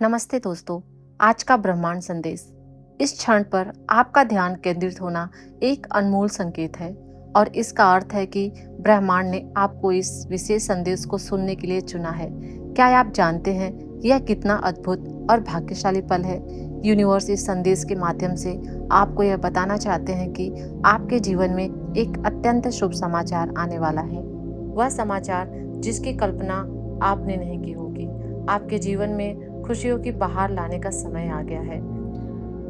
नमस्ते दोस्तों। आज का ब्रह्मांड संदेश। इस क्षण पर आपका ध्यान केंद्रित होना एक अनमोल संकेत है और इसका अर्थ है कि ब्रह्मांड ने आपको इस विशेष संदेश को सुनने के लिए चुना है। क्या आप जानते हैं यह कितना अद्भुत और भाग्यशाली पल है? यूनिवर्स इस संदेश के माध्यम से आपको यह बताना चाहते हैं कि आपके जीवन में एक अत्यंत शुभ समाचार आने वाला है। वह समाचार जिसकी कल्पना आपने नहीं की होगी। आपके जीवन में खुशियों की बहार लाने का समय आ गया है।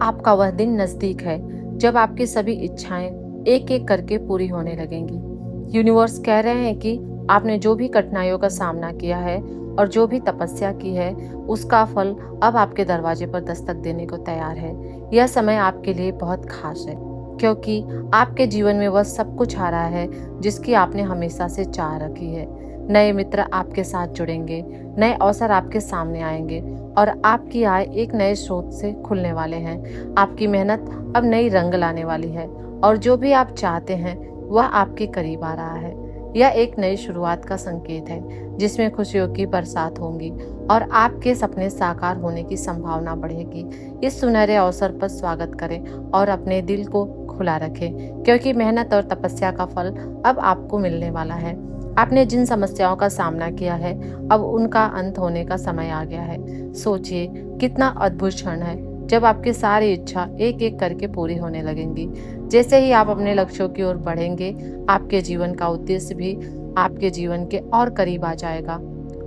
आपका वह दिन नजदीक है जब आपकी सभी इच्छाएं एक एक करके पूरी होने लगेंगी। यूनिवर्स कह रहे हैं कि आपने जो भी कठिनाइयों का सामना किया है और जो भी तपस्या की है उसका फल अब आपके दरवाजे पर दस्तक देने को तैयार है। यह समय आपके लिए बहुत खास है क्योंकि आपके जीवन में वह सब कुछ आ रहा है जिसकी आपने हमेशा से चाह रखी है। नए मित्र आपके साथ जुड़ेंगे, नए अवसर आपके सामने आएंगे और आपकी आय एक नए स्रोत से खुलने वाले हैं। आपकी मेहनत अब नई रंग लाने वाली है और जो भी आप चाहते हैं वह आपके करीब आ रहा है। यह एक नई शुरुआत का संकेत है जिसमें खुशियों की बरसात होंगी और आपके सपने साकार होने की संभावना बढ़ेगी। इस सुनहरे अवसर पर स्वागत करें और अपने दिल को खुला रखें क्योंकि मेहनत और तपस्या का फल अब आपको मिलने वाला है। आपने जिन समस्याओं का सामना किया है अब उनका अंत होने का समय आ गया है। सोचिए कितना अद्भुत क्षण है जब आपकी सारी इच्छा एक एक करके पूरी होने लगेंगी। जैसे ही आप अपने लक्ष्यों की ओर बढ़ेंगे आपके जीवन का उद्देश्य भी आपके जीवन के और करीब आ जाएगा।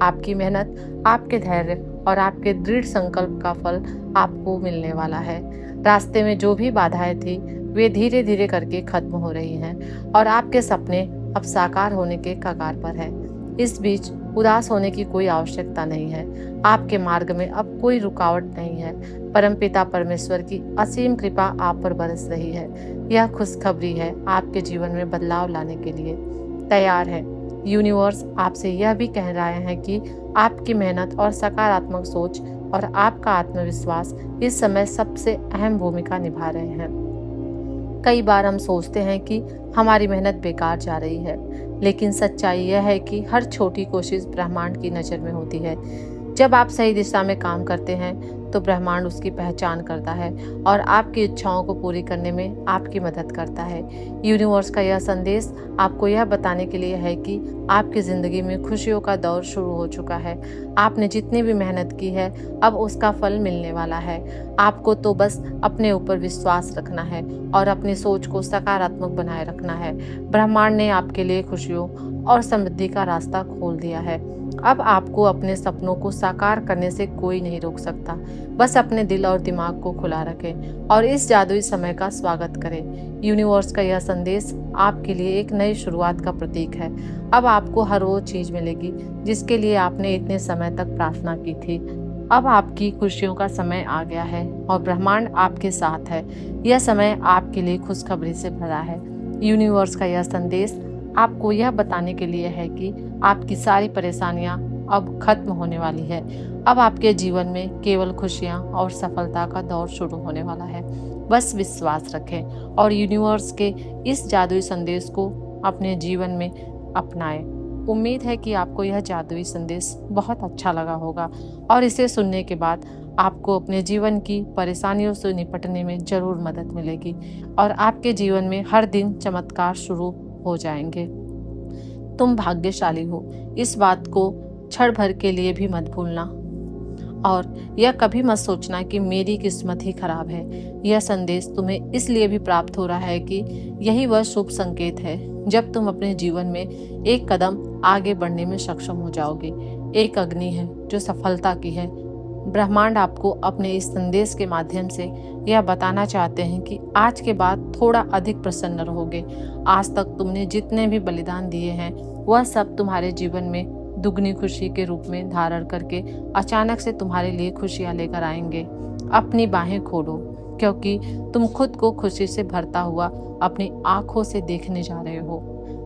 आपकी मेहनत, आपके धैर्य और आपके दृढ़ संकल्प का फल आपको मिलने वाला है। रास्ते में जो भी बाधाएं थी वे धीरे धीरे करके खत्म हो रही हैं और आपके सपने अब साकार होने के कगार पर है। इस बीच उदास होने की कोई आवश्यकता नहीं है। आपके मार्ग में अब कोई रुकावट नहीं है। परमपिता परमेश्वर की असीम कृपा आप पर बरस रही है। यह खुशखबरी है आपके जीवन में बदलाव लाने के लिए तैयार है। यूनिवर्स आपसे यह भी कह रहा है कि आपकी मेहनत और सकारात्मक सोच और आपका आत्मविश्वास इस समय सबसे अहम भूमिका निभा रहे हैं। कई बार हम सोचते हैं कि हमारी मेहनत बेकार जा रही है, लेकिन सच्चाई यह है कि हर छोटी कोशिश ब्रह्मांड की नज़र में होती है। जब आप सही दिशा में काम करते हैं तो ब्रह्मांड उसकी पहचान करता है और आपकी इच्छाओं को पूरी करने में आपकी मदद करता है। यूनिवर्स का यह संदेश आपको यह बताने के लिए है कि आपकी ज़िंदगी में खुशियों का दौर शुरू हो चुका है। आपने जितनी भी मेहनत की है अब उसका फल मिलने वाला है। आपको तो बस अपने ऊपर विश्वास रखना है और अपनी सोच को सकारात्मक बनाए रखना है। ब्रह्मांड ने आपके लिए खुशियों और समृद्धि का रास्ता खोल दिया है। अब आपको अपने सपनों को साकार करने से कोई नहीं रोक सकता। बस अपने दिल और दिमाग को खुला रखें और इस जादुई समय का स्वागत करें। यूनिवर्स का यह संदेश आपके लिए एक नई शुरुआत का प्रतीक है। अब आपको हर वो चीज़ मिलेगी जिसके लिए आपने इतने समय तक प्रार्थना की थी। अब आपकी खुशियों का समय आ गया है और ब्रह्मांड आपके साथ है। यह समय आपके लिए खुशखबरी से भरा है। यूनिवर्स का यह संदेश आपको यह बताने के लिए है कि आपकी सारी परेशानियां अब खत्म होने वाली है। अब आपके जीवन में केवल खुशियां और सफलता का दौर शुरू होने वाला है। बस विश्वास रखें और यूनिवर्स के इस जादुई संदेश को अपने जीवन में अपनाएं। उम्मीद है कि आपको यह जादुई संदेश बहुत अच्छा लगा होगा और इसे सुनने के बाद आपको अपने जीवन की परेशानियों से निपटने में जरूर मदद मिलेगी और आपके जीवन में हर दिन चमत्कार शुरू हो जाएंगे। तुम भाग्यशाली हो, इस बात को क्षण भर के लिए भी मत भूलना और यह कभी मत सोचना कि मेरी किस्मत ही खराब है। यह संदेश तुम्हें इसलिए भी प्राप्त हो रहा है कि यही वह शुभ संकेत है जब तुम अपने जीवन में एक कदम आगे बढ़ने में सक्षम हो जाओगे। एक अग्नि है जो सफलता की है। ब्रह्मांड आपको अपने इस संदेश के माध्यम से यह बताना चाहते हैं कि आज के बाद थोड़ा अधिक प्रसन्न रहोगे। आज तक तुमने जितने भी बलिदान दिए हैं वह सब तुम्हारे जीवन में दुगनी खुशी के रूप में धारण करके अचानक से तुम्हारे लिए खुशियां लेकर आएंगे। अपनी बाहें खोलो क्योंकि तुम खुद को खुशी से भरता हुआ अपनी आंखों से देखने जा रहे हो।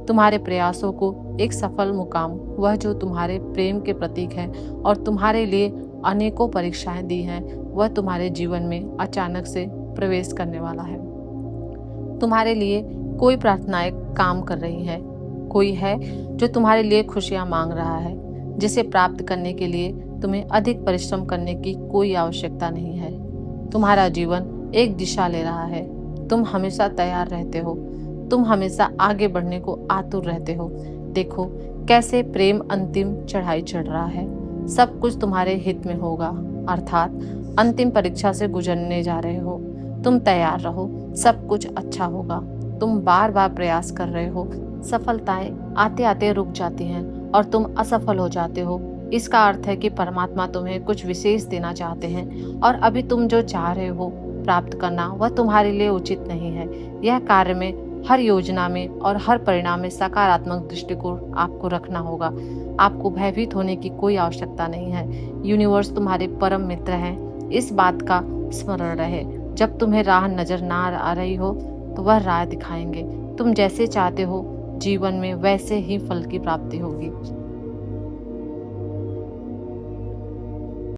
तुम्हारे प्रयासों को एक सफल मुकाम, वह जो तुम्हारे प्रेम के प्रतीक है और तुम्हारे लिए अनेकों परीक्षाएं दी हैं, वह तुम्हारे जीवन में अचानक से प्रवेश करने वाला है। तुम्हारे लिए कोई प्रार्थनाएं काम कर रही है। कोई है जो तुम्हारे लिए खुशियां मांग रहा है, जिसे प्राप्त करने के लिए तुम्हें अधिक परिश्रम करने की कोई आवश्यकता नहीं है। तुम्हारा जीवन एक दिशा ले रहा है। तुम हमेशा तैयार रहते हो। तुम हमेशा आगे बढ़ने को आतुर रहते हो। देखो कैसे प्रेम अंतिम चढ़ाई चढ़ रहा है। सब कुछ तुम्हारे हित में होगा, अर्थात अंतिम परीक्षा से गुजरने जा रहे हो। तुम तैयार रहो, सब कुछ अच्छा होगा। तुम बार बार प्रयास कर रहे हो, सफलताएं आते आते रुक जाती हैं और तुम असफल हो जाते हो। इसका अर्थ है कि परमात्मा तुम्हें कुछ विशेष देना चाहते हैं और अभी तुम जो चाह रहे हो प्राप्त करना वह तुम्हारे लिए उचित नहीं है। यह कार्य में, हर योजना में और हर परिणाम में सकारात्मक दृष्टिकोण आपको रखना होगा। आपको भयभीत होने की कोई आवश्यकता नहीं है। यूनिवर्स तुम्हारे परम मित्र हैं। इस बात का स्मरण रहे। जब तुम्हें राह नजर ना आ रही हो तो वह राह दिखाएंगे। तुम जैसे चाहते हो जीवन में वैसे ही फल की प्राप्ति होगी।